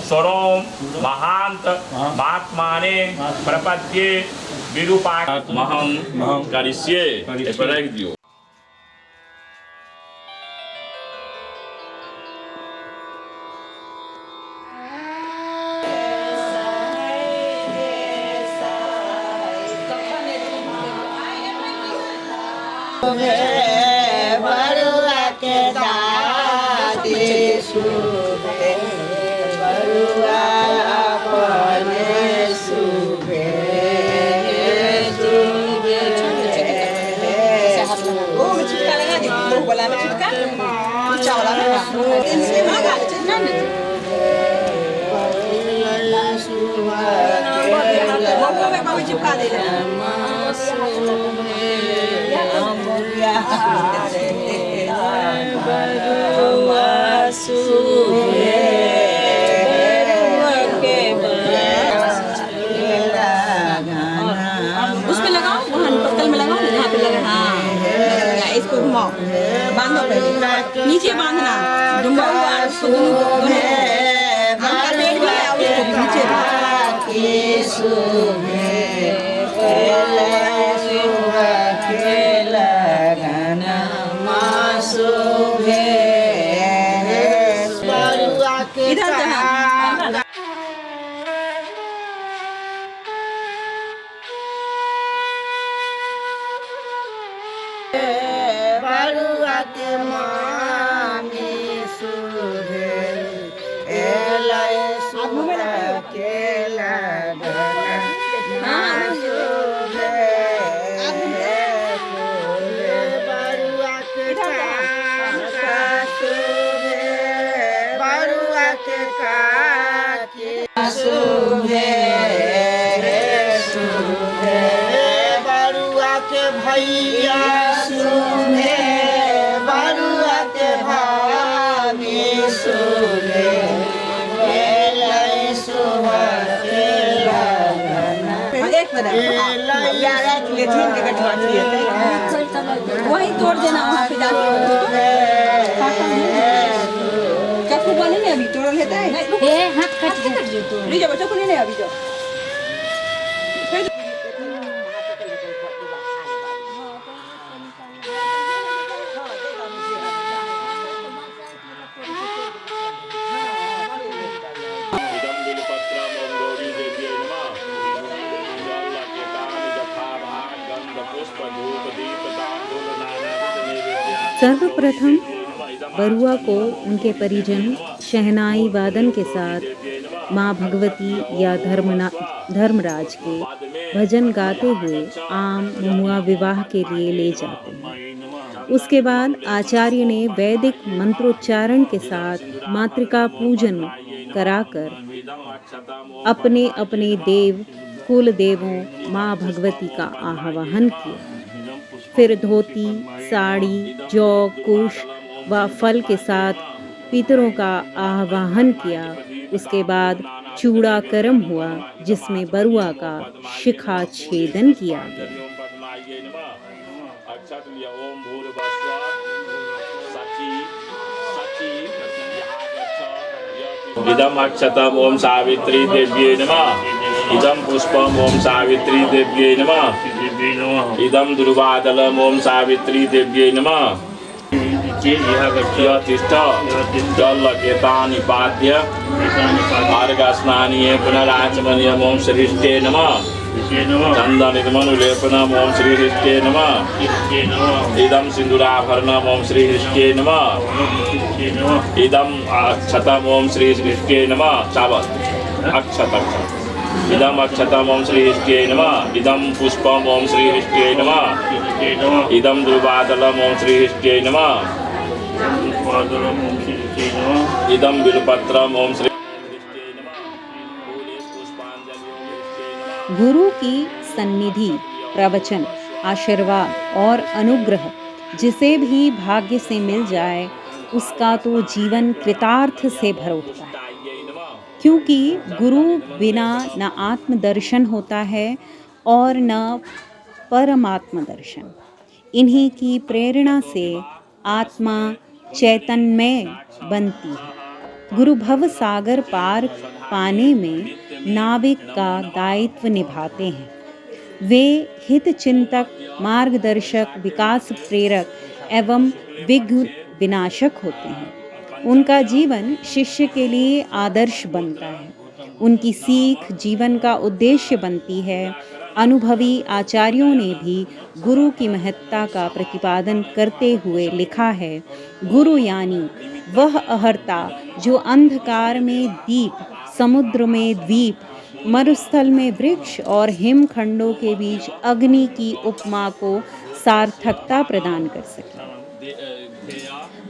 स्वरों महांत महात्माने प्रपद्ये विरूपामहं करिष्ये। रख दियो। बरुआ के दादी सुबे बरुआ अपने सुबे सुबे वो में चिपका लगा दे वो बोला में चिपका चावल लगा इनसे मांगा चिन्ना ने वो में बाबू चिपका दे उसमें लगाओ वहाँ पत्तल में लगाओ यहाँ पे लगा। हाँ इसको घुमाओ बांधो पहले नीचे बांधना डुम्बा हुआ उसको दोनों पेट में नीचे बरुआ के मामी सुबे एलाई सुबे के लगना सुबे बरुआ के काका सुबे बरुआ के काकी सुबे सुबे बरुआ के भैया सुबे बरुआ के भाभी सुबे एलाई सुबह के लगना। एक मिनट यार ले छीन के कटवा दिए वही तोड़ देना वहाँ पे जाके चाकू वाले ने अभी तोड़ लेता है ए हाथ कट गया ले जाओ चाकू नहीं अभी जाओ सर्वप्रथम बरुआ को उनके परिजन शहनाई वादन के साथ माँ भगवती या धर्मराज के भजन गाते हुए आम महुआ विवाह के लिए ले जाते हैं। उसके बाद आचार्य ने वैदिक मंत्रोच्चारण के साथ मातृका पूजन कराकर अपने अपने देव कुल देवों माँ भगवती का आह्वान किया। फिर धोती साड़ी जौ कुश व फल के साथ पितरों का आह्वान किया। उसके बाद चूड़ा कर्म हुआ जिसमें बरुआ का शिखा छेदन किया गया। इदम अक्षतम ओम सावित्री देव्ये नमः। इदम पुष्पम ओम सावित्री देव्ये नमः। इदम दुर्वादलम ओम सावित्री देव्ये नमः। तिष्ठ जल एतानि पाद्य मार्गस्नानीय पुनराचमनीयम ओम श्रीष्टे नमः। चंदनिर्मनुलेपनम ओम श्रीहृष्टे नमः। इदम सिंदूराभरणम ओम श्रीहृष्टे नमः। इदम अक्षतम ओम श्रीहृष्टे नमः। चावल अक्षत इदम अक्षतम ओम श्रीहृष्टे नमः। इदम पुष्पम ओम श्रीहृष्टे नमः। इदम दुर्वादलम ओम श्रीहृष्टे नमः। इदम बिल्वपत्रम ओम श्री। गुरु की सन्निधि प्रवचन आशीर्वाद और अनुग्रह जिसे भी भाग्य से मिल जाए उसका तो जीवन कृतार्थ से भर उठता है, क्योंकि गुरु बिना न आत्मदर्शन होता है और न परमात्म दर्शन। इन्हीं की प्रेरणा से आत्मा चैतन्यमय बनती है। गुरु भव सागर पार पाने में नाविक का दायित्व निभाते हैं। वे हित चिंतक, मार्गदर्शक, विकास प्रेरक एवं विघ्न विनाशक होते हैं। उनका जीवन शिष्य के लिए आदर्श बनता है। उनकी सीख जीवन का उद्देश्य बनती है। अनुभवी आचार्यों ने भी गुरु की महत्ता का प्रतिपादन करते हुए लिखा है, गुरु यानी वह अहर्ता जो अंधकार में दीप, समुद्र में द्वीप, मरुस्थल में वृक्ष और हिमखंडों के बीच अग्नि की उपमा को सार्थकता प्रदान कर सके।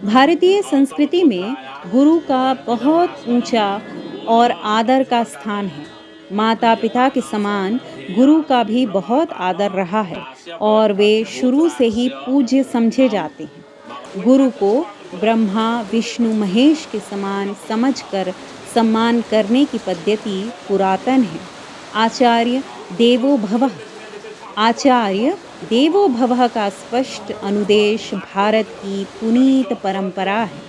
भारतीय संस्कृति में गुरु का बहुत ऊंचा और आदर का स्थान है। माता पिता के समान गुरु का भी बहुत आदर रहा है और वे शुरू से ही पूज्य समझे जाते हैं। गुरु को ब्रह्मा, विष्णु, महेश के समान समझकर सम्मान करने की पद्धति पुरातन है। आचार्य देवो भवः का स्पष्ट अनुदेश भारत की पुनीत परंपरा है।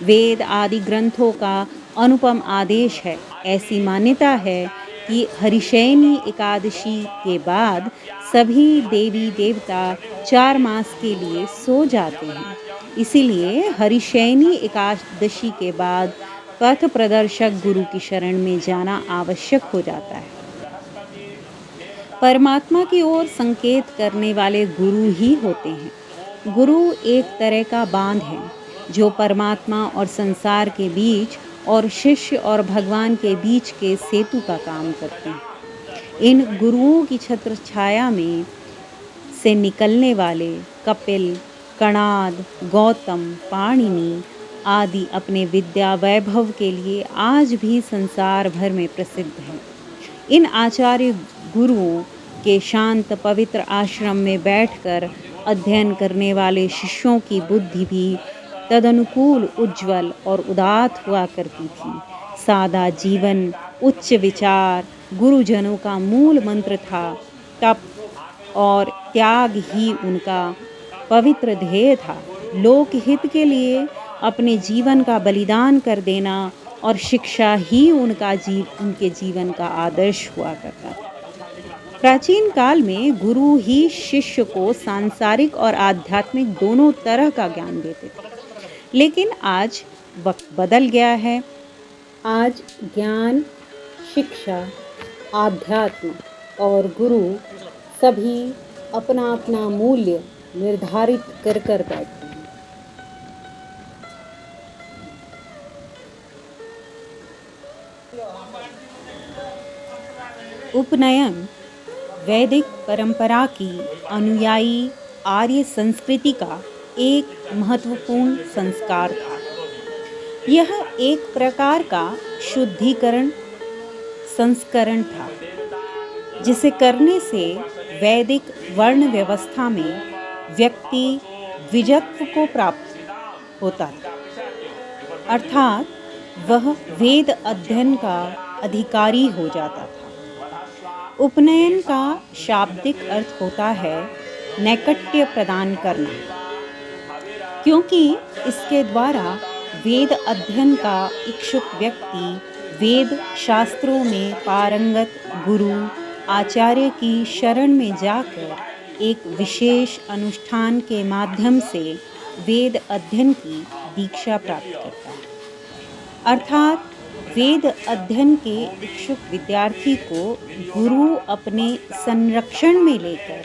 वेद आदि ग्रंथों का अनुपम आदेश है। ऐसी मान्यता है कि हरिशयनी एकादशी के बाद सभी देवी देवता 4 मास के लिए सो जाते हैं। इसीलिए हरिशयनी एकादशी के बाद पथ प्रदर्शक गुरु की शरण में जाना आवश्यक हो जाता है। परमात्मा की ओर संकेत करने वाले गुरु ही होते हैं। गुरु एक तरह का बांध है जो परमात्मा और संसार के बीच और शिष्य और भगवान के बीच के सेतु का काम करते हैं। इन गुरुओं की छत्र छाया में से निकलने वाले कपिल, कणाद, गौतम, पाणिनि आदि अपने विद्या वैभव के लिए आज भी संसार भर में प्रसिद्ध हैं। इन आचार्य गुरुओं के शांत पवित्र आश्रम में बैठकर अध्ययन करने वाले शिष्यों की बुद्धि भी तदनुकूल, उज्ज्वल और उदात हुआ करती थी। सादा जीवन, उच्च विचार गुरुजनों का मूल मंत्र था। तप और त्याग ही उनका पवित्र ध्येय था। लोकहित के लिए अपने जीवन का बलिदान कर देना और शिक्षा ही उनके जीवन का आदर्श हुआ करता था। प्राचीन काल में गुरु ही शिष्य को सांसारिक और आध्यात्मिक दोनों तरह का ज्ञान देते थे। लेकिन आज वक्त बदल गया है। आज ज्ञान, शिक्षा, आध्यात्म और गुरु सभी अपना अपना मूल्य निर्धारित कर बैठे हैं। उपनयन वैदिक परंपरा की अनुयायी आर्य संस्कृति का एक महत्वपूर्ण संस्कार था। यह एक प्रकार का शुद्धिकरण संस्करण था, जिसे करने से वैदिक वर्ण व्यवस्था में व्यक्ति द्विजत्व को प्राप्त होता था, अर्थात वह वेद अध्ययन का अधिकारी हो जाता था। उपनयन का शाब्दिक अर्थ होता है नैकट्य प्रदान करना, क्योंकि इसके द्वारा वेद अध्ययन का इच्छुक व्यक्ति वेद शास्त्रों में पारंगत गुरु आचार्य की शरण में जाकर एक विशेष अनुष्ठान के माध्यम से वेद अध्ययन की दीक्षा प्राप्त करता है। अर्थात वेद अध्ययन के इच्छुक विद्यार्थी को गुरु अपने संरक्षण में लेकर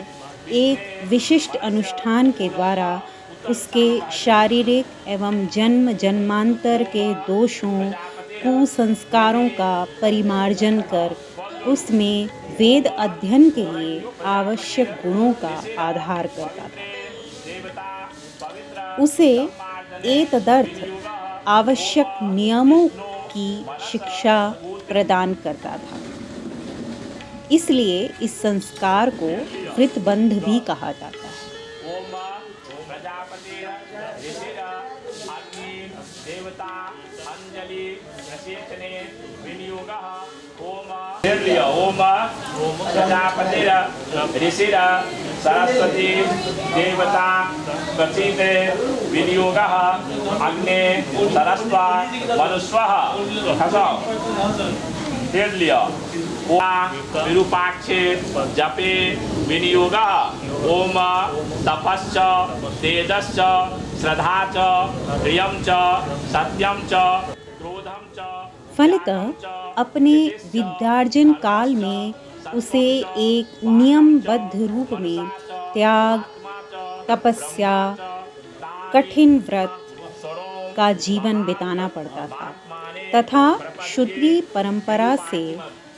एक विशिष्ट अनुष्ठान के द्वारा उसके शारीरिक एवं जन्म जन्मांतर के दोषों, कुसंस्कारों का परिमार्जन कर उसमें वेद अध्ययन के लिए आवश्यक गुणों का आधार करता था। उसे एतदर्थ आवश्यक नियमों की शिक्षा प्रदान करता था। इसलिए इस संस्कार को वृतबंध भी कहा जाता है। ओम प्रजापति ऋषि सरस्वती देवता प्रसीते विनियोगः अग्ने सरस्वा मनुष्वः खसाओ तेज लिया विरूपाक्षे जपे विनियोगः ओम तपश्च तेजश्च श्रद्धा च प्रियम च सत्यम च क्रोधम च। फलतः अपने विद्यार्जन काल में उसे एक नियमबद्ध रूप में त्याग, तपस्या, कठिन व्रत का जीवन बिताना पड़ता था तथा क्षत्रिय परंपरा से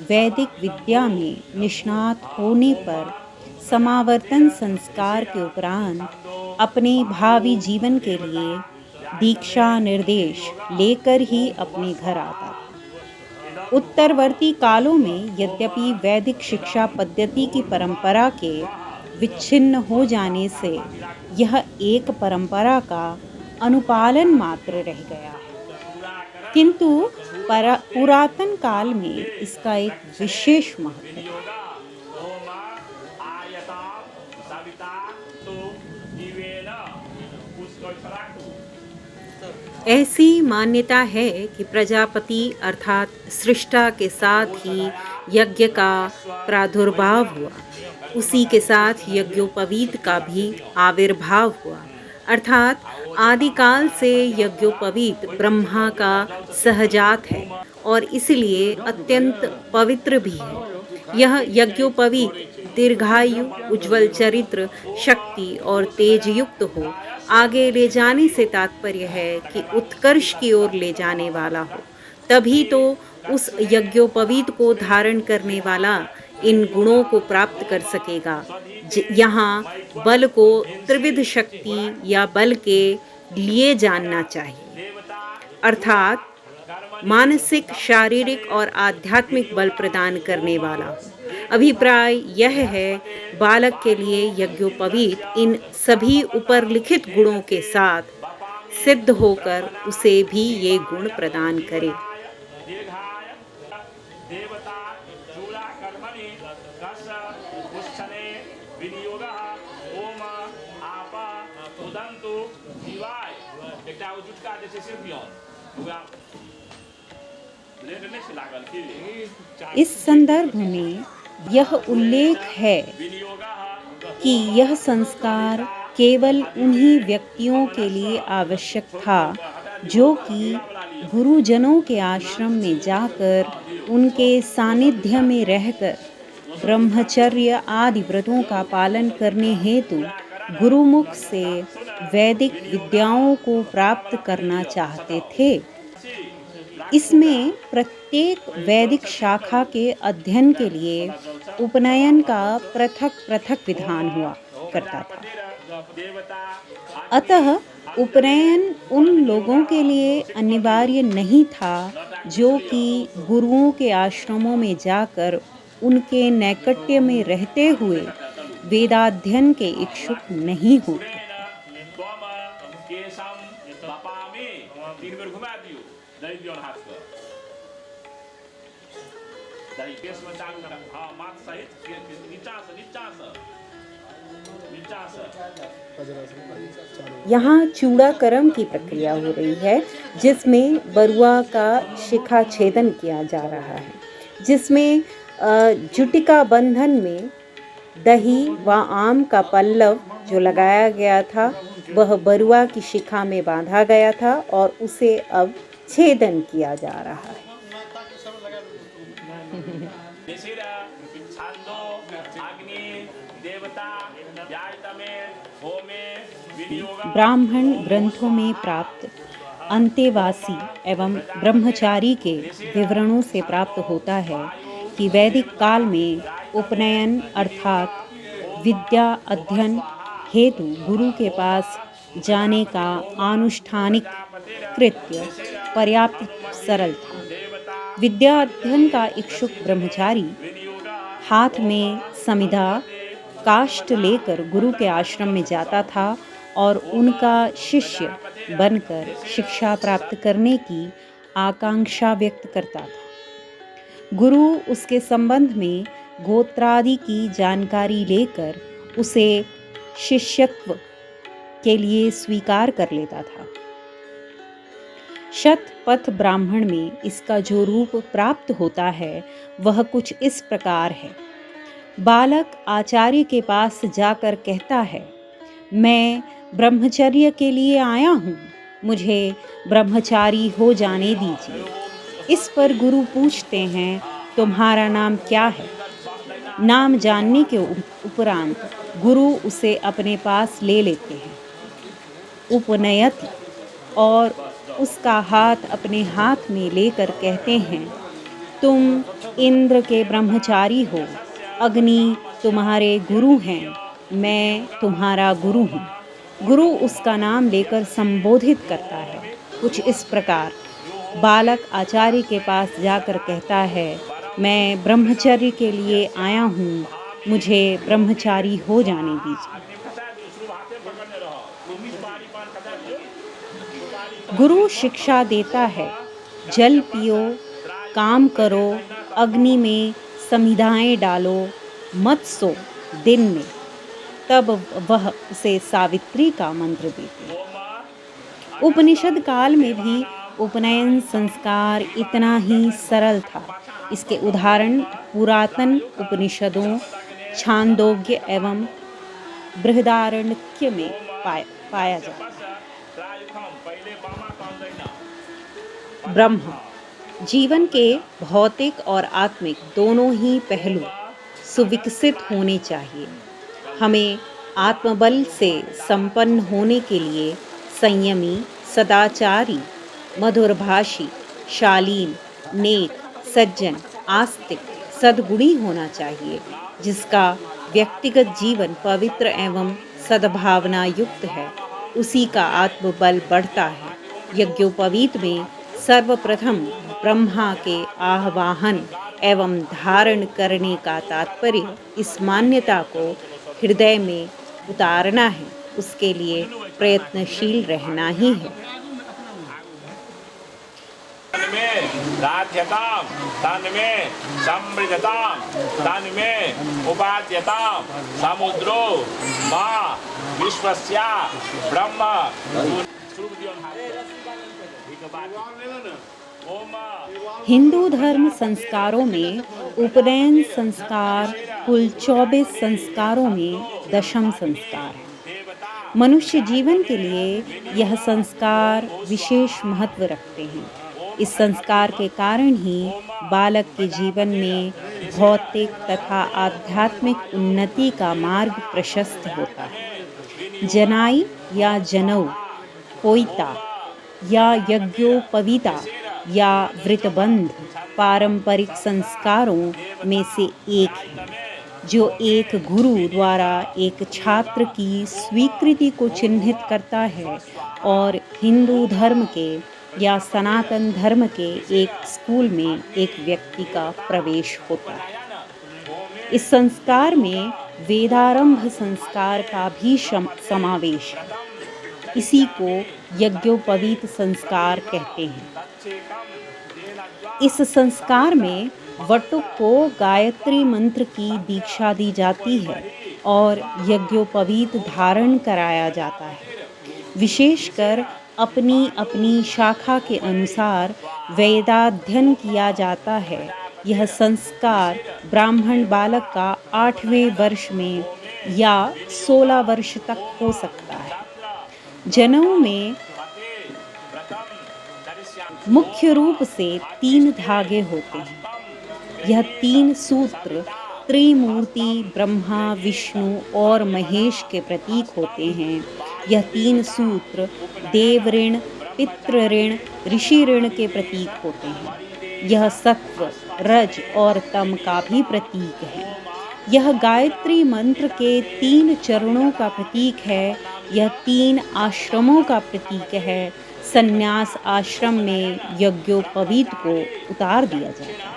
वैदिक विद्या में निष्णात होने पर समावर्तन संस्कार के उपरांत अपने भावी जीवन के लिए दीक्षा निर्देश लेकर ही अपने घर आता था। उत्तरवर्ती कालों में यद्यपि वैदिक शिक्षा पद्धति की परंपरा के विच्छिन्न हो जाने से यह एक परंपरा का अनुपालन मात्र रह गया है, किंतु पुरातन काल में इसका एक विशेष महत्व है। ऐसी मान्यता है कि प्रजापति अर्थात सृष्टा के साथ ही यज्ञ का प्रादुर्भाव हुआ, उसी के साथ यज्ञोपवीत का भी आविर्भाव हुआ, अर्थात आदिकाल से यज्ञोपवीत ब्रह्मा का सहजात है और इसलिए अत्यंत पवित्र भी है। यह यज्ञोपवीत दीर्घायु, उज्ज्वल चरित्र, शक्ति और तेज युक्त हो, आगे ले जाने से तात्पर्य है कि उत्कर्ष की ओर ले जाने वाला हो, तभी तो उस यज्ञोपवीत को धारण करने वाला इन गुणों को प्राप्त कर सकेगा। यहाँ बल को त्रिविध शक्ति या बल के लिए जानना चाहिए, अर्थात मानसिक, शारीरिक और आध्यात्मिक बल प्रदान करने वाला। अभिप्राय यह है, बालक के लिए यज्ञोपवीत इन सभी ऊपरलिखित गुणों के साथ सिद्ध होकर उसे भी ये गुण प्रदान करे। इस संदर्भ में यह उल्लेख है कि यह संस्कार केवल उन्हीं व्यक्तियों के लिए आवश्यक था जो कि गुरुजनों के आश्रम में जाकर उनके सानिध्य में रहकर ब्रह्मचर्य आदि व्रतों का पालन करने हेतु गुरुमुख से वैदिक विद्याओं को प्राप्त करना चाहते थे। इसमें प्रत्येक वैदिक शाखा के अध्ययन के लिए उपनयन का पृथक पृथक विधान हुआ करता था। अतः उपनयन उन लोगों के लिए अनिवार्य नहीं था जो कि गुरुओं के आश्रमों में जाकर उनके नैकट्य में रहते हुए वेदाध्ययन के इच्छुक नहीं होते। यहाँ चूड़ाकर्म की प्रक्रिया हो रही है, जिसमें बरुआ का शिखा छेदन किया जा रहा है, जिसमें जुटिका बंधन में दही व आम का पल्लव जो लगाया गया था वह बरुआ की शिखा में बांधा गया था और उसे अब छेदन किया जा रहा है। ब्राह्मण ग्रंथों में प्राप्त अंतेवासी एवं ब्रह्मचारी के विवरणों से प्राप्त होता है कि वैदिक काल में उपनयन अर्थात विद्या अध्ययन हेतु गुरु के पास जाने का आनुष्ठानिक कृत्य पर्याप्त सरल था। विद्या अध्ययन का इच्छुक ब्रह्मचारी हाथ में समिधा काष्ठ लेकर गुरु के आश्रम में जाता था और उनका शिष्य बनकर शिक्षा प्राप्त करने की आकांक्षा व्यक्त करता था। गुरु उसके संबंध में गोत्रादि की जानकारी लेकर उसे शिष्यत्व के लिए स्वीकार कर लेता था। शतपथ ब्राह्मण में इसका जो रूप प्राप्त होता है वह कुछ इस प्रकार है। बालक आचार्य के पास जाकर कहता है, मैं ब्रह्मचर्य के लिए आया हूँ, मुझे ब्रह्मचारी हो जाने दीजिए। इस पर गुरु पूछते हैं, तुम्हारा नाम क्या है? नाम जानने के उपरांत गुरु उसे अपने पास ले लेते हैं, उपनयति, और उसका हाथ अपने हाथ में लेकर कहते हैं, तुम इंद्र के ब्रह्मचारी हो, अग्नि तुम्हारे गुरु हैं, मैं तुम्हारा गुरु हूँ। गुरु उसका नाम लेकर संबोधित करता है कुछ इस प्रकार। बालक आचार्य के पास जाकर कहता है, मैं ब्रह्मचर्य के लिए आया हूँ, मुझे ब्रह्मचारी हो जाने दीजिए। गुरु शिक्षा देता है, जल पियो, काम करो, अग्नि में समिधाएं डालो, मत सो दिन में। तब वह उसे सावित्री का मंत्र देते हैं। उपनिषद काल में भी उपनयन संस्कार इतना ही सरल था। इसके उदाहरण पुरातन उपनिषदों छांदोग्य एवं बृहदारण्यक में पाया जाता है। ब्रह्म जीवन के भौतिक और आत्मिक दोनों ही पहलू सुविकसित होने चाहिए। हमें आत्मबल से संपन्न होने के लिए संयमी, सदाचारी, मधुरभाषी, शालीन, नेक, सज्जन, आस्तिक, सद्गुणी होना चाहिए, जिसका व्यक्तिगत जीवन पवित्र एवं सद्भावना युक्त है। उसी का आत्मबल बढ़ता है। यज्ञोपवीत में सर्वप्रथम ब्रह्मा के आह्वान एवं धारण करने का तात्पर्य इस मान्यता को हृदय में उतारना है, उसके लिए प्रयत्नशील रहना ही है। तन में राध्यताम, तन में समृद्धताम, तन में उपाद्यताम, समुद्रो माँ विश्वस्या ब्रह्म। हिंदू धर्म संस्कारों में उपनयन संस्कार कुल 24 संस्कारों में दशम संस्कार है। मनुष्य जीवन के लिए यह संस्कार विशेष महत्व रखते हैं। इस संस्कार के कारण ही बालक के जीवन में भौतिक तथा आध्यात्मिक उन्नति का मार्ग प्रशस्त होता है। जनाई या जनऊ, पोइता या यज्ञोपवीता या व्रतबंध पारंपरिक संस्कारों में से एक है, जो एक गुरु द्वारा एक छात्र की स्वीकृति को चिन्हित करता है और हिंदू धर्म के या सनातन धर्म के एक स्कूल में एक व्यक्ति का प्रवेश होता है। इस संस्कार में वेदारंभ संस्कार का भी समावेश है। इसी को यज्ञोपवीत संस्कार कहते हैं। इस संस्कार में वटुक को गायत्री मंत्र की दीक्षा दी जाती है और यज्ञोपवीत धारण कराया जाता है। विशेषकर अपनी अपनी शाखा के अनुसार वेदाध्ययन किया जाता है। यह संस्कार ब्राह्मण बालक का 8वें वर्ष में या 16 वर्ष तक हो सकता है। जनेऊ में मुख्य रूप से 3 धागे होते हैं। यह 3 सूत्र त्रिमूर्ति ब्रह्मा, विष्णु और महेश के प्रतीक होते हैं। यह 3 सूत्र देव ऋण, पितृ ऋण, ऋषि ऋण के प्रतीक होते हैं। यह सत्व, रज और तम का भी प्रतीक है। यह गायत्री मंत्र के 3 चरणों का प्रतीक है। यह 3 आश्रमों का प्रतीक है। संन्यास आश्रम में यज्ञोपवीत को उतार दिया जाता है।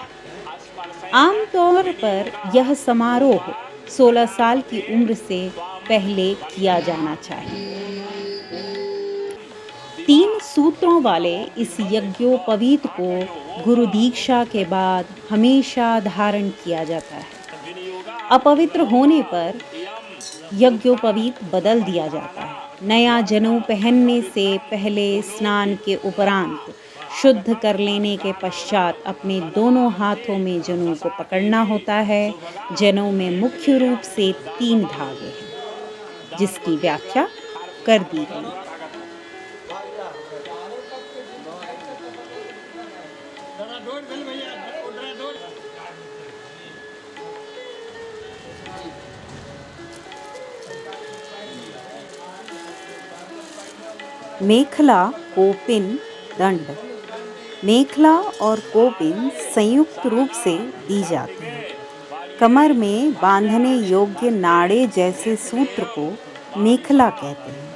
आमतौर पर यह समारोह 16 साल की उम्र से पहले किया जाना चाहिए। 3 सूत्रों वाले इस यज्ञोपवीत को गुरु दीक्षा के बाद हमेशा धारण किया जाता है। अपवित्र होने पर यज्ञोपवीत बदल दिया जाता है। नया जनेऊ पहनने से पहले स्नान के उपरांत शुद्ध कर लेने के पश्चात अपने दोनों हाथों में जनेऊ को पकड़ना होता है। जनेऊ में मुख्य रूप से 3 धागे हैं, जिसकी व्याख्या कर दी गई। मेखला, कोपिन, दंड। मेखला और कोपिन संयुक्त रूप से दी जाती है। कमर में बांधने योग्य नाड़े जैसे सूत्र को मेखला कहते हैं।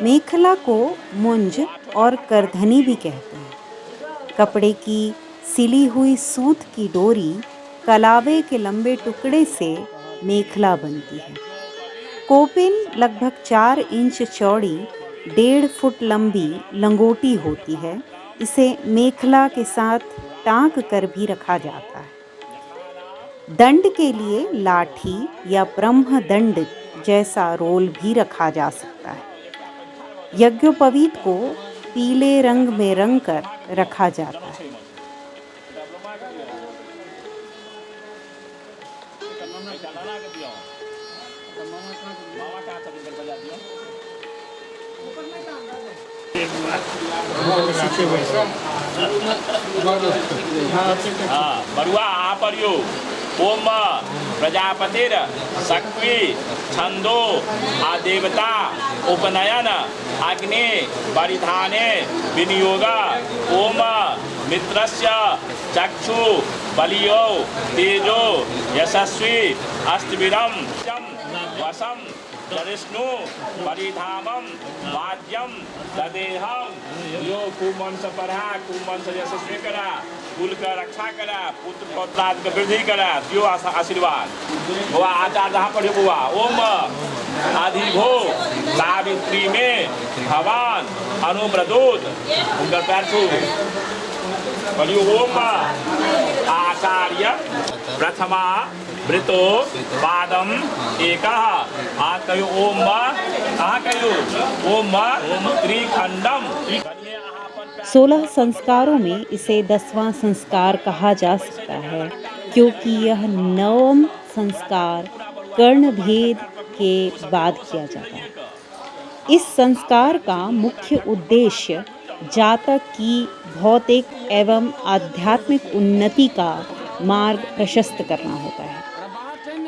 मेखला को मुंज और करधनी भी कहते हैं। कपड़े की सिली हुई सूत की डोरी कलावे के लंबे टुकड़े से मेखला बनती है। कोपिन लगभग 4 इंच चौड़ी 1.5 फुट लंबी लंगोटी होती है। इसे मेखला के साथ टाँक कर भी रखा जाता है। दंड के लिए लाठी या ब्रह्म दंड जैसा रोल भी रखा जा सकता है। यज्ञोपवीत को पीले रंग में रंग कर रखा जाता है। बरुआ आपरियो ओम प्रजापतिर शक्ति छंदो आदेवता उपनयन अग्नि परिधाने विनियोगा ओम मित्रस्य चक्षु बलियो तेजो यशस्वी अष्टविरम वसम दरिष्णु परिधामम वाद्यम ददेहम यो कुमंस पढ़ा कुमंस यशस्वी करा कुल का रक्षा करा पुत्र पौत्राद का वृद्धि करा यो आशीर्वाद बुआ आचार जहाँ पढ़े बुआ ओम आधिभो सावित्री में भवान अनुप्रदोत उनका पैर छू बोलियो ओम आचार्य प्रथमा वृतो पादम एक कहो ओम ओम त्रिखंडम। 16 संस्कारों में इसे 10वां संस्कार कहा जा सकता है, क्योंकि यह 9वां संस्कार कर्ण भेद के बाद किया जाता है। इस संस्कार का मुख्य उद्देश्य जातक की भौतिक एवं आध्यात्मिक उन्नति का मार्ग प्रशस्त करना होता है।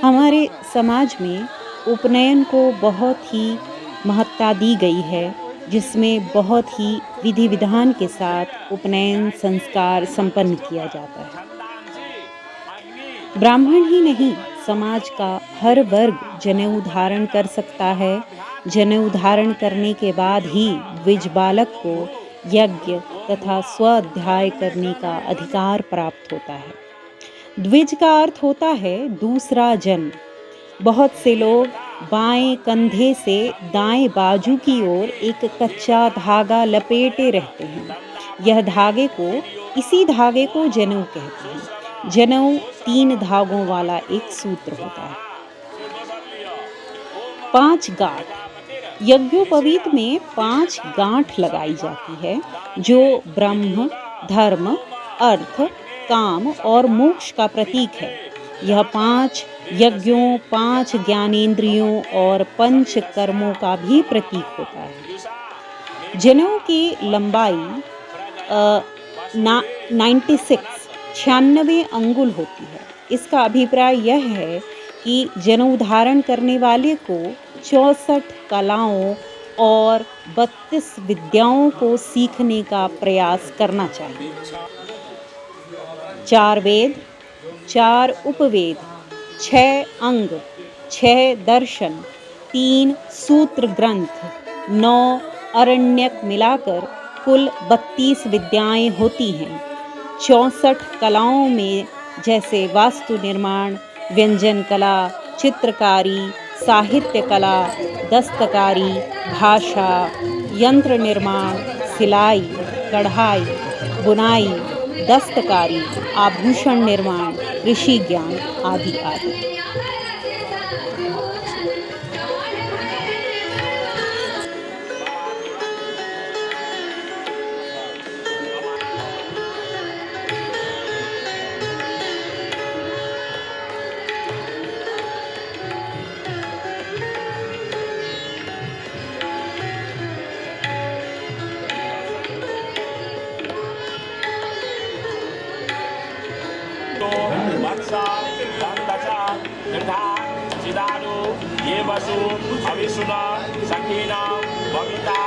हमारे समाज में उपनयन को बहुत ही महत्ता दी गई है, जिसमें बहुत ही विधि विधान के साथ उपनयन संस्कार संपन्न किया जाता है। ब्राह्मण ही नहीं, समाज का हर वर्ग जनेऊ धारण कर सकता है। जनेऊ धारण करने के बाद ही द्विज बालक को यज्ञ तथा स्वाध्याय करने का अधिकार प्राप्त होता है। द्विज का अर्थ होता है दूसरा जन्म। बहुत से लोग बाएं कंधे से दाएं बाजू की ओर एक कच्चा धागा लपेटे रहते हैं। इसी धागे को जनेऊ कहते हैं। जनेऊ 3 धागों वाला एक सूत्र होता है। 5 गांठ। यज्ञोपवीत में 5 गांठ लगाई जाती है, जो ब्रह्म, धर्म, अर्थ, काम और मोक्ष का प्रतीक है। यह 5 यज्ञों, 5 ज्ञानेंद्रियों और 5 कर्मों का भी प्रतीक होता है। जनेऊ की लंबाई 96 अंगुल होती है। इसका अभिप्राय यह है कि जनेऊ धारण करने वाले को 64 कलाओं और 32 विद्याओं को सीखने का प्रयास करना चाहिए। 4 वेद, 4 उपवेद, 6 अंग, 6 दर्शन, 3 सूत्र ग्रंथ, 9 अरण्यक मिलाकर कुल 32 विद्याएं होती हैं। 64 कलाओं में जैसे वास्तु निर्माण, व्यंजन कला, चित्रकारी, साहित्य कला, दस्तकारी, भाषा, यंत्र निर्माण, सिलाई, कढ़ाई, बुनाई, दस्तकारी, आभूषण निर्माण, कृषि ज्ञान आदि आदि। दशा दशा यथा चिदानु ये वसु अविसुना सखीना भविता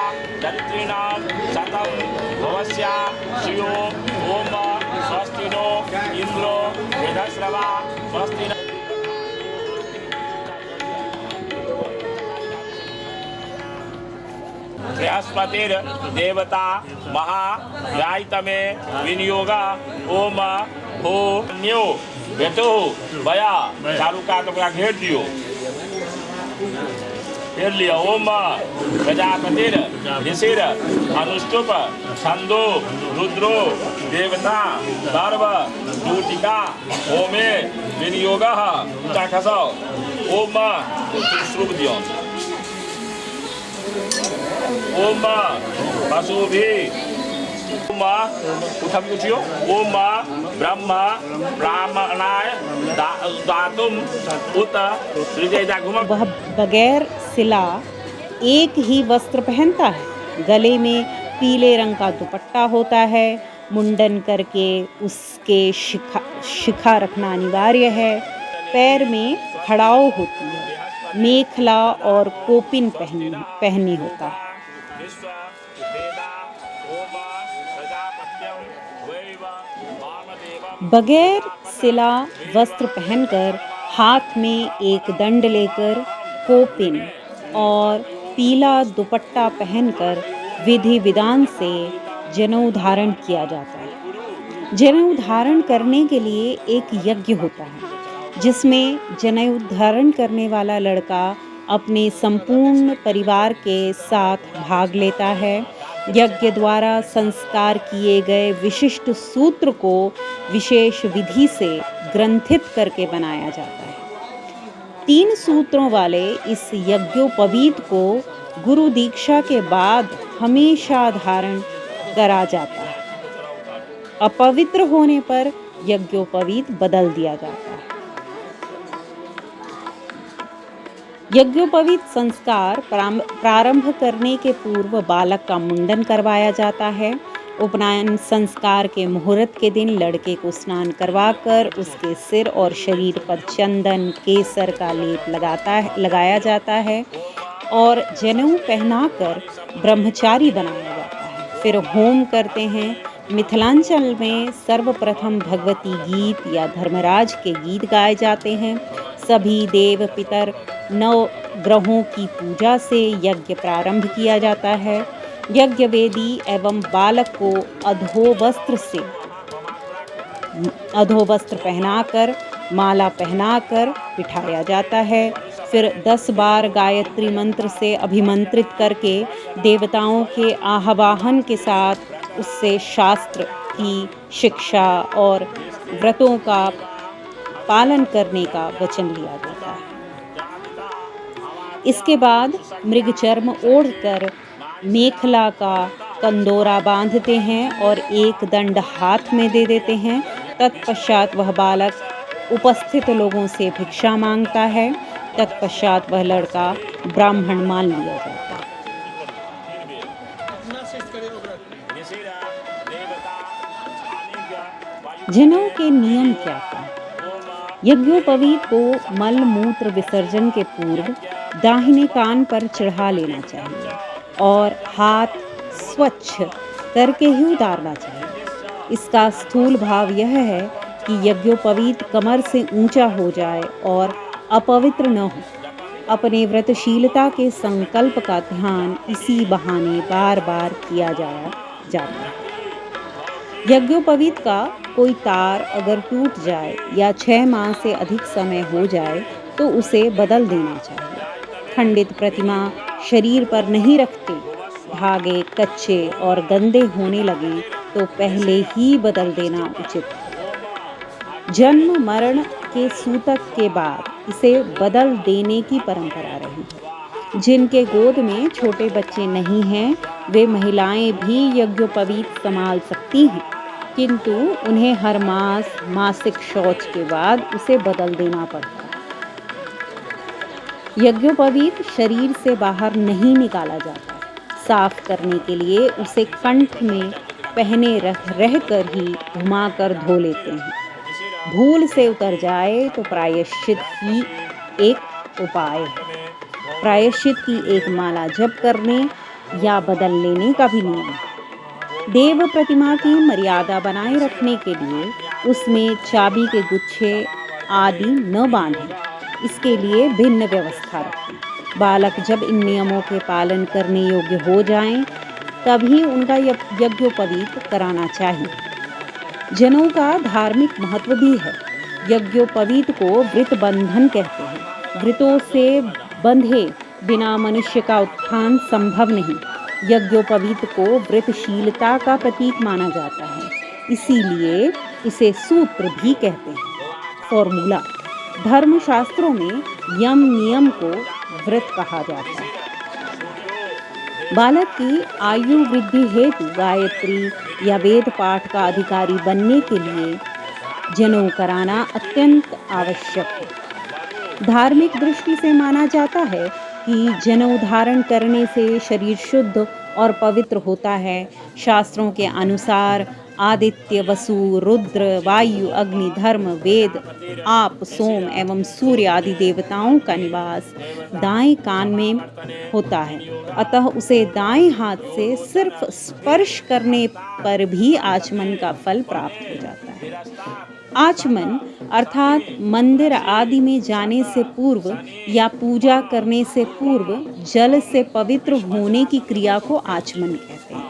दरिद्रीणां शतं भवस्या शियो ओम स्वस्ति नो इंद्रो वेदस्रवा स्वस्ति न बृहस्पतिर देवता महागायतमे विनियोगा ओम हो न्यो बेटो भया चालू का तो घेर दियो घेर लिया ओम प्रजापतिर ऋषिर अनुष्टुप छंदो रुद्रो देवता सर्व दूतिका होमे विनियोग चाखस ओम श्रुभ दियो ओम वसुभि ओम उठम कुछियो ओम ब्रह्म ब्राह्मणाय दातुम उत सृजयदागुम। वह बगैर सिला एक ही वस्त्र पहनता है, गले में पीले रंग का दुपट्टा होता है, मुंडन करके उसके शिखा रखना अनिवार्य है, पैर में खड़ाऊ होती है, मेखला और कोपिन पहनी होता है। बगैर सिला वस्त्र पहनकर हाथ में एक दंड लेकर कोपिन और पीला दुपट्टा पहनकर विधि विधान से जनेऊ धारण किया जाता है। जनेऊ धारण करने के लिए एक यज्ञ होता है जिसमें जनेऊ धारण करने वाला लड़का अपने संपूर्ण परिवार के साथ भाग लेता है। यज्ञ द्वारा संस्कार किए गए विशिष्ट सूत्र को विशेष विधि से ग्रंथित करके बनाया जाता है। 3 सूत्रों वाले इस यज्ञोपवीत को गुरु दीक्षा के बाद हमेशा धारण करा जाता है। अपवित्र होने पर यज्ञोपवीत बदल दिया जाता है। यज्ञोपवीत संस्कार प्रारंभ करने के पूर्व बालक का मुंडन करवाया जाता है। उपनयन संस्कार के मुहूर्त के दिन लड़के को स्नान करवाकर उसके सिर और शरीर पर चंदन केसर का लेप लगाया जाता है और जनेऊ पहनाकर ब्रह्मचारी बनाया जाता है। फिर होम करते हैं। मिथिलांचल में सर्वप्रथम भगवती गीत या धर्मराज के गीत गाए जाते हैं। सभी देव पितर 9 ग्रहों की पूजा से यज्ञ प्रारंभ किया जाता है। यज्ञ वेदी एवं बालक को अधोवस्त्र पहनाकर माला पहनाकर बिठाया जाता है। फिर 10 बार गायत्री मंत्र से अभिमंत्रित करके देवताओं के आह्वान के साथ उससे शास्त्र की शिक्षा और व्रतों का पालन करने का वचन लिया जाता है। इसके बाद मृग चर्म ओढ़कर मेखला का कंदोरा बांधते हैं और एक दंड हाथ में दे देते हैं। तत्पश्चात वह बालक उपस्थित लोगों से भिक्षा मांगता है। तत्पश्चात वह लड़का ब्राह्मण मान लिया जाता है। जनेऊ के नियम क्या हैं? यज्ञोपवीत को मल मूत्र विसर्जन के पूर्व दाहिने कान पर चढ़ा लेना चाहिए और हाथ स्वच्छ करके ही उतारना चाहिए। इसका स्थूल भाव यह है कि यज्ञोपवीत कमर से ऊंचा हो जाए और अपवित्र न हो। अपने व्रतशीलता के संकल्प का ध्यान इसी बहाने बार बार किया जाता है। यज्ञोपवीत का कोई तार अगर टूट जाए या 6 माह से अधिक समय हो जाए तो उसे बदल देना चाहिए। खंडित प्रतिमा शरीर पर नहीं रखते। धागे कच्चे और गंदे होने लगे तो पहले ही बदल देना उचित है। जन्म मरण के सूतक के बाद इसे बदल देने की परंपरा रही है। जिनके गोद में छोटे बच्चे नहीं हैं वे महिलाएं भी यज्ञोपवीत संभाल सकती हैं, किंतु उन्हें हर मास मासिक शौच के बाद उसे बदल देना पड़ता है। यज्ञोपवीत शरीर से बाहर नहीं निकाला जाता। साफ करने के लिए उसे कंठ में पहने रहकर ही घुमाकर धो लेते हैं। भूल से उतर जाए तो प्रायश्चित ही एक उपाय है। प्रायश्चित की एक माला जप करने या बदल लेने का भी नियम। देव प्रतिमा की मर्यादा बनाए रखने के लिए उसमें चाबी के गुच्छे आदि न बांधें, इसके लिए भिन्न व्यवस्था रखें। बालक जब इन नियमों के पालन करने योग्य हो जाएं, तभी उनका यज्ञोपवीत कराना चाहिए। जनेऊ का धार्मिक महत्व भी है। यज्ञोपवीत को व्रत बंधन कहते हैं। व्रतों से बंधे बिना मनुष्य का उत्थान संभव नहीं। यज्ञोपवीत को व्रतशीलता का प्रतीक माना जाता है, इसीलिए इसे सूत्र भी कहते हैं। फॉर्मूला। धर्मशास्त्रों में यम नियम को व्रत कहा जाता है। बालक की आयु वृद्धि हेतु गायत्री या वेद पाठ का अधिकारी बनने के लिए जनेऊ कराना अत्यंत आवश्यक है। धार्मिक दृष्टि से माना जाता है कि जनेऊ धारण करने से शरीर शुद्ध और पवित्र होता है। शास्त्रों के अनुसार आदित्य, वसु, रुद्र, वायु, अग्नि, धर्म, वेद, आप, सोम एवं सूर्य आदि देवताओं का निवास दाएं कान में होता है। अतः उसे दाएं हाथ से सिर्फ स्पर्श करने पर भी आचमन का फल प्राप्त हो जाता है। आचमन अर्थात मंदिर आदि में जाने से पूर्व या पूजा करने से पूर्व जल से पवित्र होने की क्रिया को आचमन कहते हैं।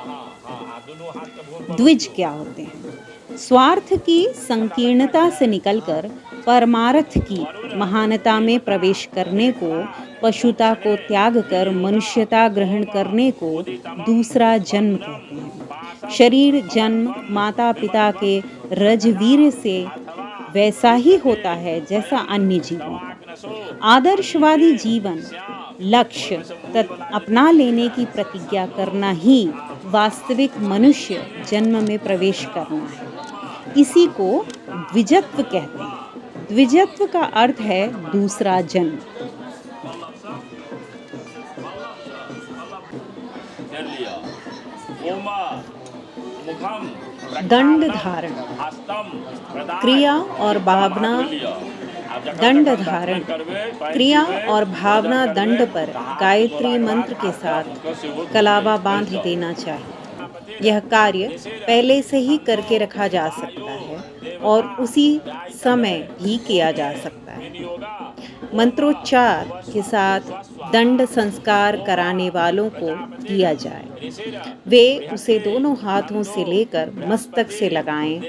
द्विज क्या होते हैं? स्वार्थ की संकीर्णता से निकलकर परमार्थ की महानता में प्रवेश करने को, पशुता को त्याग कर मनुष्यता ग्रहण करने को दूसरा जन्म कहते हैं। शरीर जन्म माता पिता के रजवीर से वैसा ही होता है जैसा अन्य जीवों का। आदर्शवादी जीवन लक्ष्य अपना लेने की प्रतिज्ञा करना ही वास्तविक मनुष्य जन्म में प्रवेश करना है। इसी को द्विजत्व कहते हैं। द्विजत्व का अर्थ है दूसरा जन्म। दंड धारण। क्रिया और भावना दंड धारण। क्रिया और भावना दंड पर गायत्री मंत्र के साथ कलावा बांध देना चाहिए। यह कार्य पहले से ही करके रखा जा सकता है और उसी समय भी किया जा सकता है। मंत्रोच्चार के साथ दंड संस्कार कराने वालों को किया जाए। वे उसे दोनों हाथों से लेकर मस्तक से लगाएं।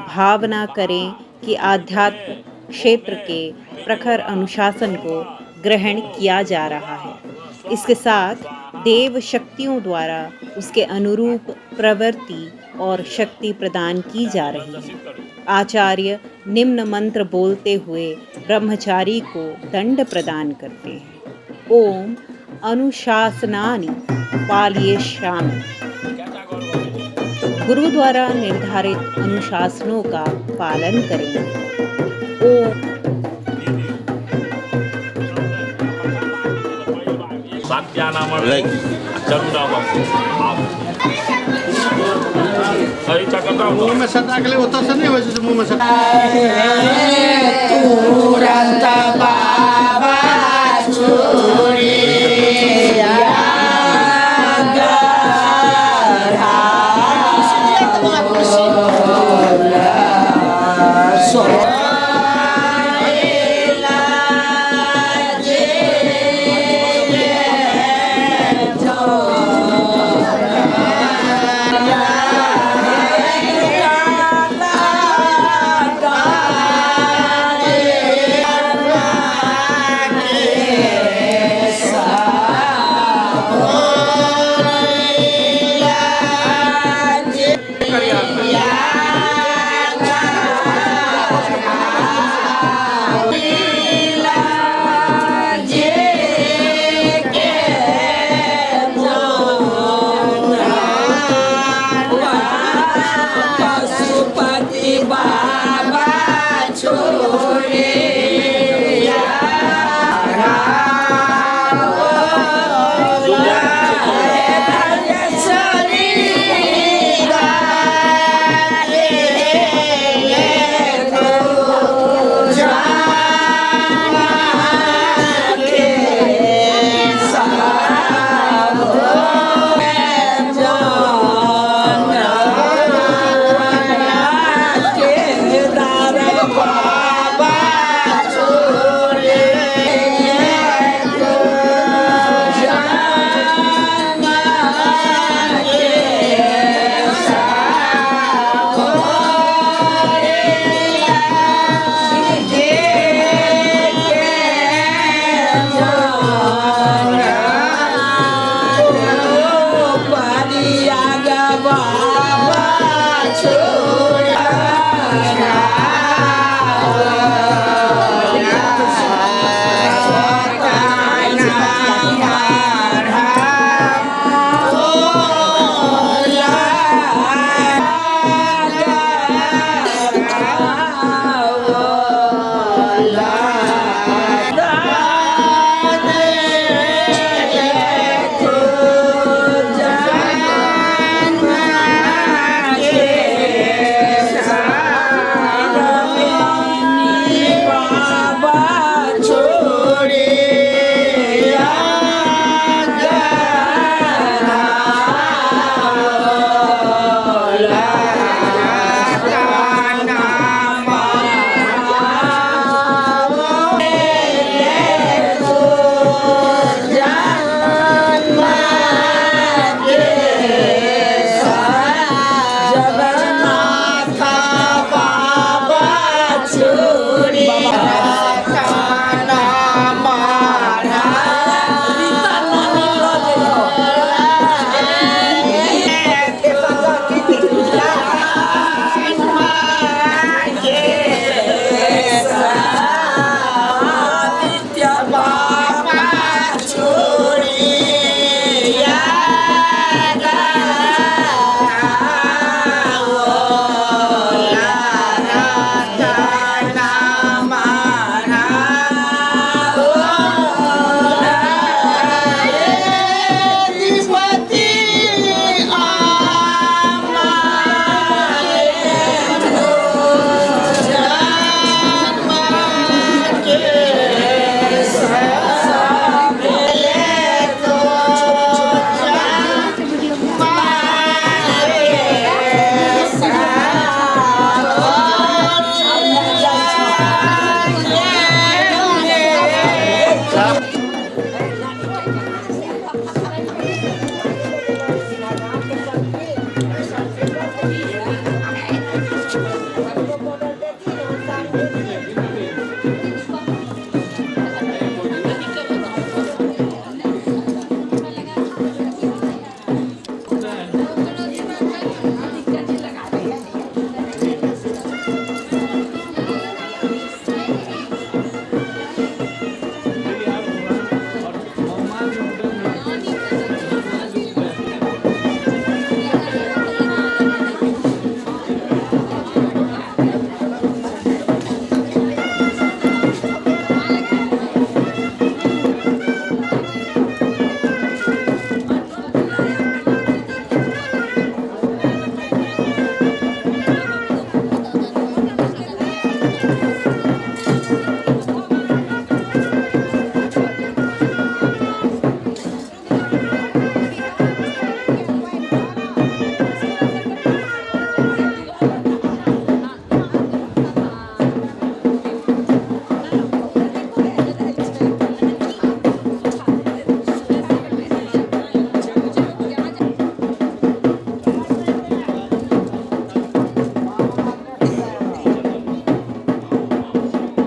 भावना करें कि आध्यात्म क्षेत्र के प्रखर अनुशासन को ग्रहण किया जा रहा है। इसके साथ देव शक्तियों द्वारा उसके अनुरूप प्रवृत्ति और शक्ति प्रदान की जा रही है। आचार्य निम्न मंत्र बोलते हुए ब्रह्मचारी को दंड प्रदान करते हैं। ओम अनुशासनानि पालयिष्यामि। गुरु द्वारा निर्धारित अनुशासनों का पालन करेंगे। ओम मुंह में सटा के लिए होता से नहीं वैसे मुंह में सटा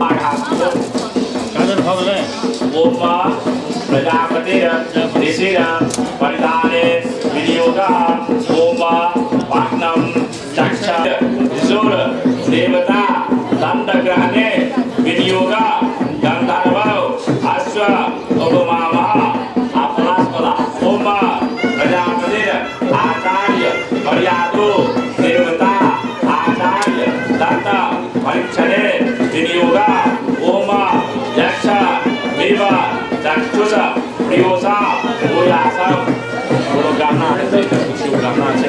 कादर भगले ओम प्रजापतिर ऋषिर परिधाने विनियोगः ओम वाग्नम चक्ष ऋषुर देवता दंडग्रहणे विनियोगः गंधर्व अश्व उपमामः अपलास्पदा ओम प्रजापतिर आचार्य मर्यादो देवता आचार्य दत्त परीक्षणे विनियोगः ओम यक्ष देव चक्षुष प्रियोसा भूयासम बोलो गाना है शिव गाना है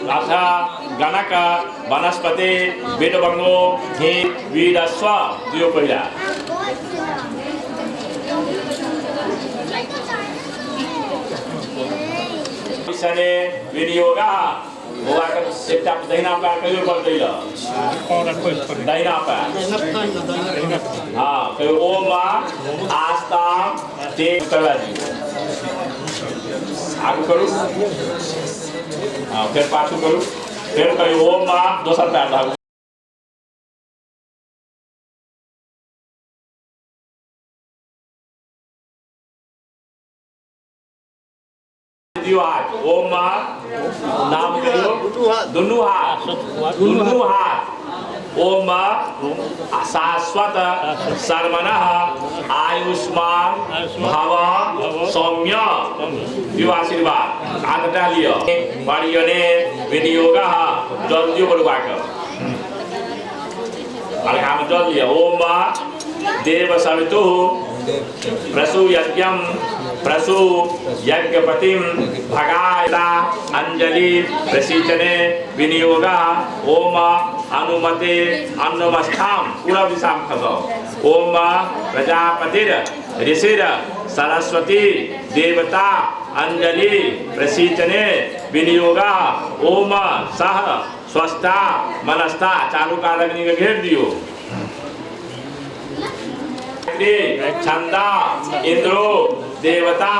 राधा गणक वनस्पति वेदबंगो हे वीरस्व दियो पहिला सने विनियोगः होगा का सेटा दहिना पैर कहियो पर दैला दहिना पैर हां कहियो ओम आस्था ते करा दी आगू करू हां फिर पाछू करू फिर कहियो ओम दोसर पैर लागू ओम नाम करो दुनु हाथ ओम शाश्वत सर्वनः आयुष्मान भव सौम्य विवाशीर्वाद हाथ डालियो परियने विनियोगः जल्दी बड़वाक हम जल लिया ओम देव सवितु प्रसु यज्ञम प्रसु यज्ञपतिम भगायता अंजलि प्रसीचने विनियोगः ओम अनुमते अन्नमस्थाम पूरा विषाम खसो ओम प्रजापतिर ऋषिर सरस्वती देवता अंजलि प्रसीचने विनियोगः ओम सह स्वस्था मनस्था चालू कार अग्नि का घेर दियो छंदा इंद्रो देवता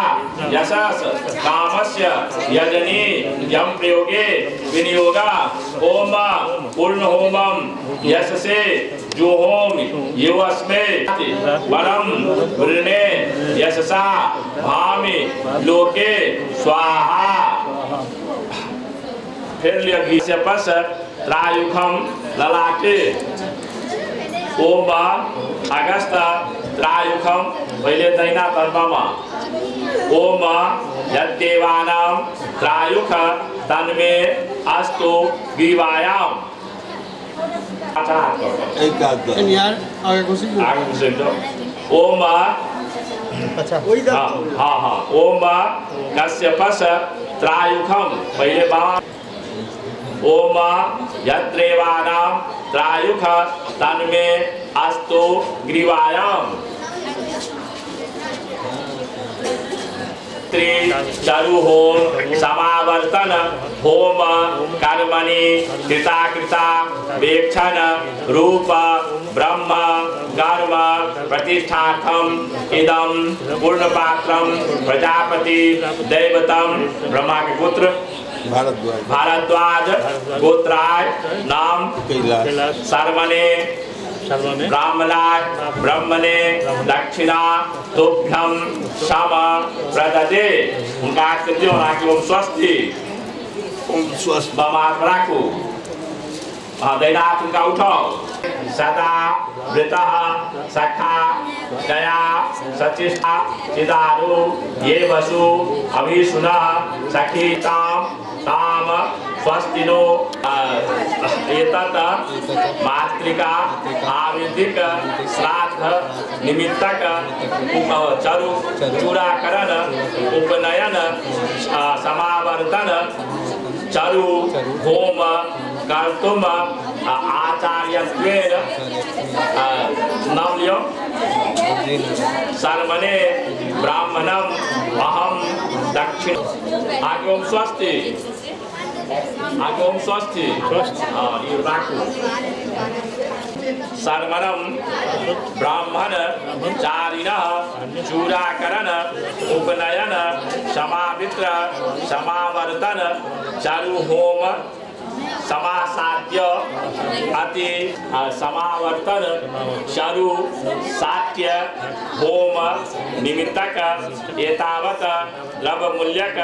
यशस कामस्य यजनी यम प्रयोगे विनियोगा ओम पूर्ण होमम यशसे जो होम युवस्मे वरम वृणे यशसा भामि लोके स्वाहा फिर लिया पस त्रायुखम ललाटे ओम अगस्त त्रायुखम पहले दैना तर्पमा ओम यद्देवानां त्रायुख तन्मे अस्तु ग्रीवायाम यार आगे कुछ ओम अच्छा हाँ ओम कश्यपस त्रायुखम पहले बाबा ओम यद्देवानां त्रायुख तन्मे अस्तु ग्रीवायाम चारु होम समावर्तन होम कर्मणि कृता वेक्षण रूप ब्रह्म कर्म प्रतिष्ठार्थम इदम पूर्ण पात्रम प्रजापति दैवतम ब्रह्मा के पुत्र भारद्वाज गोत्राय नाम सर्वने ब्राह्मणे दक्षिणा तुभ्यम सम प्रददे उनका आकृति होना कि ओम स्वस्ति बमात राखू दैनाथ उनका उठाओ सदा वृतः सखा दया सचिष्टा चिदारु ये वसु अभिसुनः सखीताम ताम स्वस्तिनो एतत् मातृका आविधिक श्राद्ध निमित्तक चरु चूड़ाकरण उपनयन समावर्तन चरु होम कर्तुम आचार्यत्वेन नवल्यो सर्वने ब्राह्मणम अहम दक्षिण आगे ओम स्वस्ति आगे ओम स्वस्ति ये राखू सर्वनम ब्राह्मण चारिणः चूड़ाकरण उपनयन समावेश यंत्र समावर्तन चारु होम समासाद्य अति समावर्तन चारु सात्य होम निमित्तक एतावत द्रव्य मूल्यक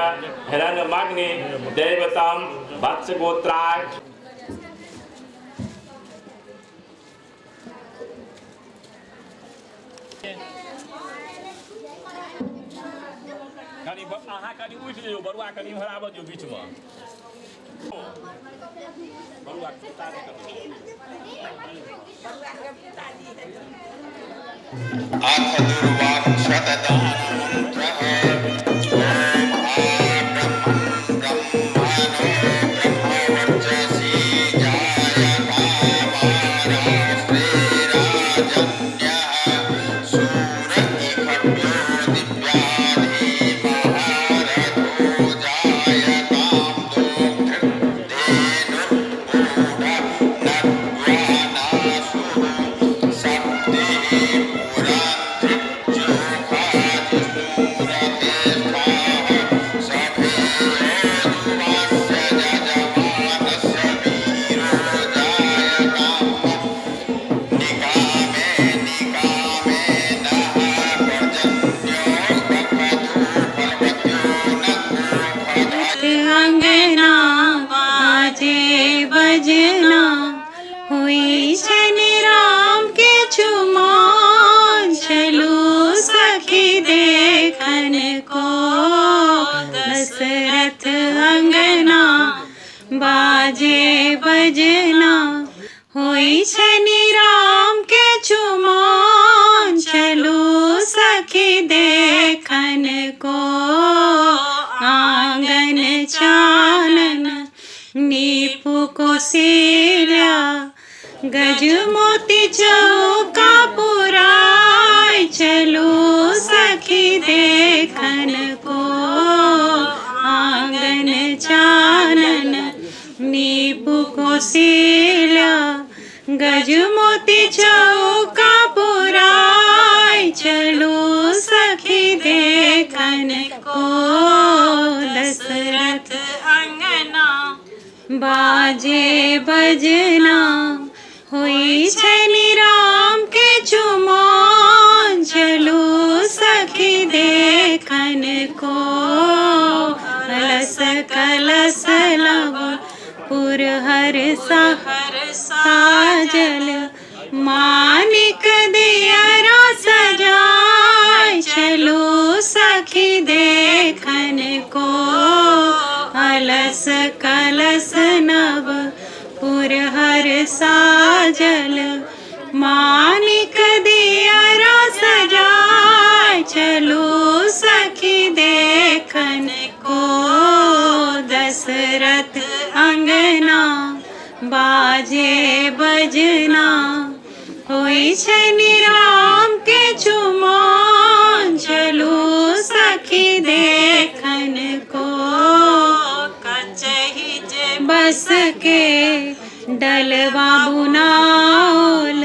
हिरण्यमग्नि दैवतम वत्स गोत्राय कनी अहाँ कनी उठि लियौ बरुआ कनी हराब दियौ बीच में बरुआ उतारे बाजे बजना होई शनि राम के चुमान चलो सखी देखन को आंगन चानन नीपु को सीला गज मोती चौका पुराय चलो सखी देखन को आंगन चानन नीपु को सीला गज मोती चौका पुराय चलो सखी देखन को दशरथ अंगना बाजे बजना हुई शनि राम के चुमान चलो सखी देखन को कलस कलस लव पुर हर साजल मानिक दियरा सजाय चलो सखी देखन को अलस कलस नव पुर हर साजल मानिक दियरा सजाय चलो सखी देखन को दशरथ अंगना बाजे बजना हुई शनि राम के चुमान चलो सखी देखन को कचही बस के डलवा बुनाओल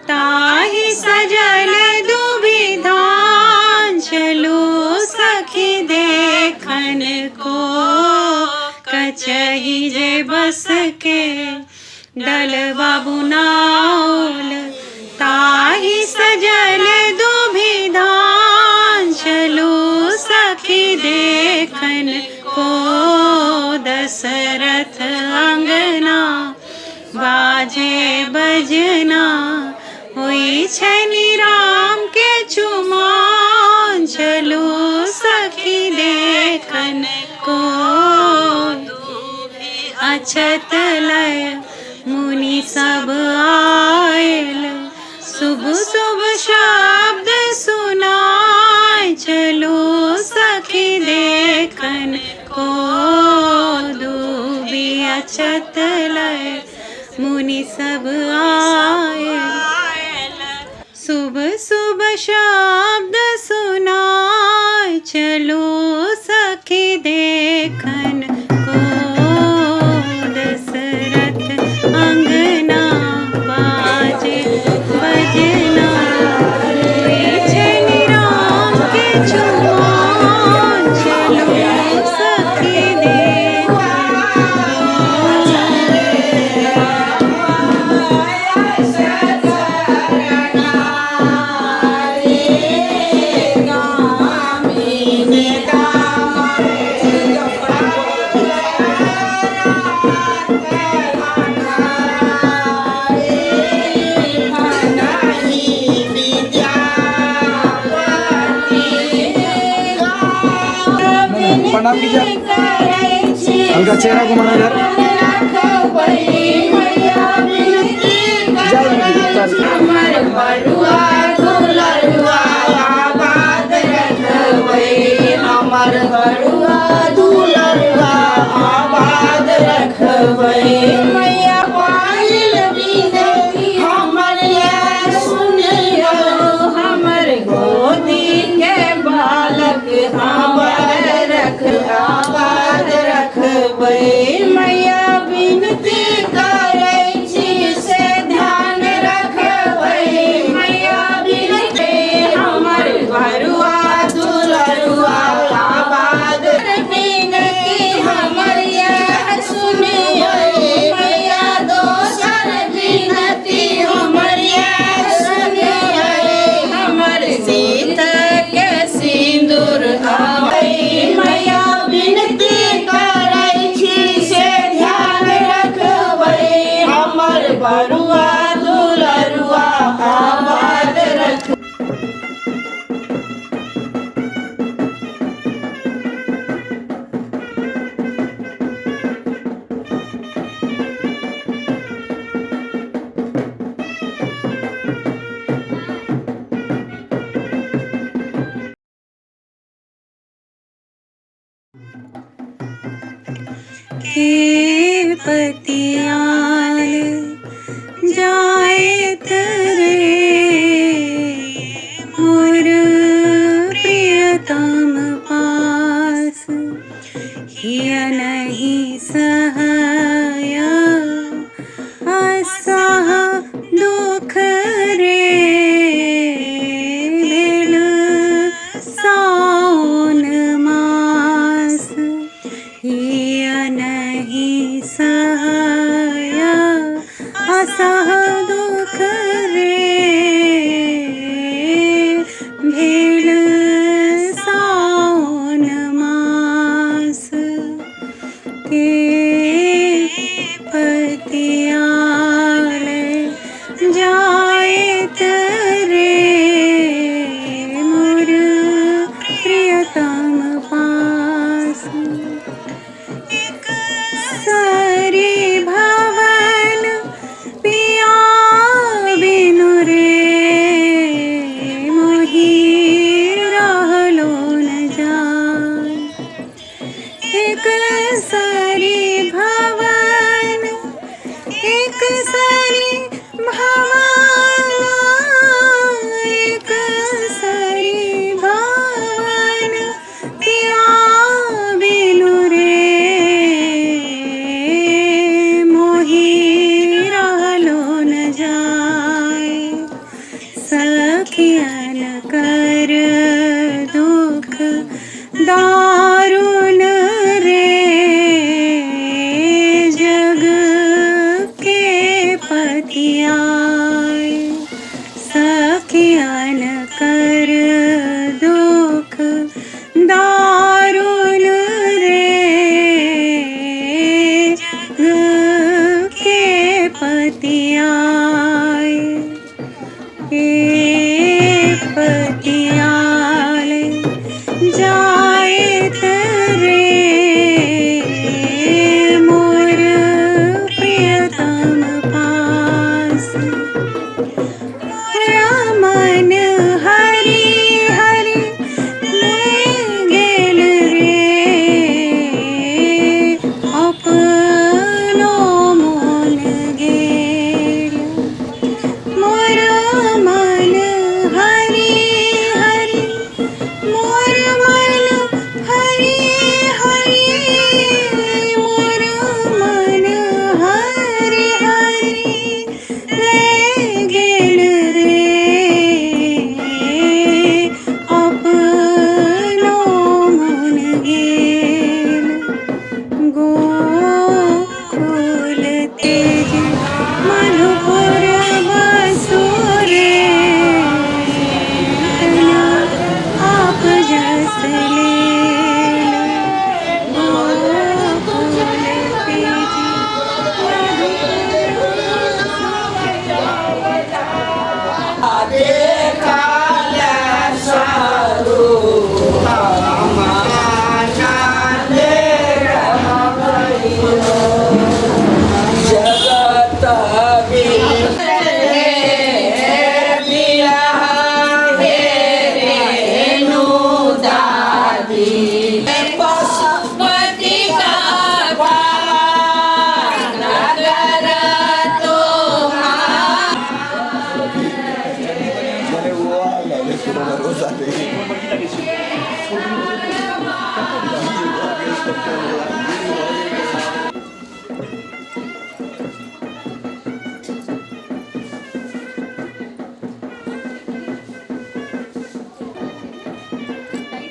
ताही सजल दुविधान चलो सखी देखन को कचही जे बस के डलवा बुनाओल ताही सजल दुविधान चलो सखी देखन को दशरथ अंगना बाजे बजना हुई शनि राम के चुमान चलो सखी देखन को अछत लय मुनि सब आयल शुभ शुभ शब्द सुनाय चलो सखी देखन को दूबी अछत लय मुनि सब आयल शुभ शुभ शब्द सुनाय चलो सखी देखन को दशरथ अंगना बाजे बजना हुई शनि राम के चुमान चलो प्रणाम कीजिए हल्का चेहरा घुमाना इधर मैया बिनती करै छी से ध्यान रखबै मैया बिनती हमर बरुआ दुलरुआ आबाद बिनती हमर सुनिए मैया दोसर बिनती हमर सुनिए हमर सीत के सिंदूर आबै मैया बिनती बरुआ दुलरुआ आबाद रख के पतियाल जाए तरे मोर प्रियतम पास हिय नहीं सहाया असह दुख रे भेल सावन मास हिय नहीं सहाया असह दुख रे भेल सावन मास के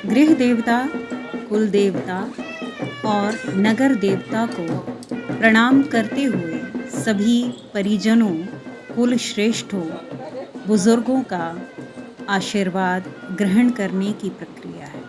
गृह देवता, कुल देवता और नगर देवता को प्रणाम करते हुए सभी परिजनों, कुल श्रेष्ठों, बुजुर्गों का आशीर्वाद ग्रहण करने की प्रक्रिया है।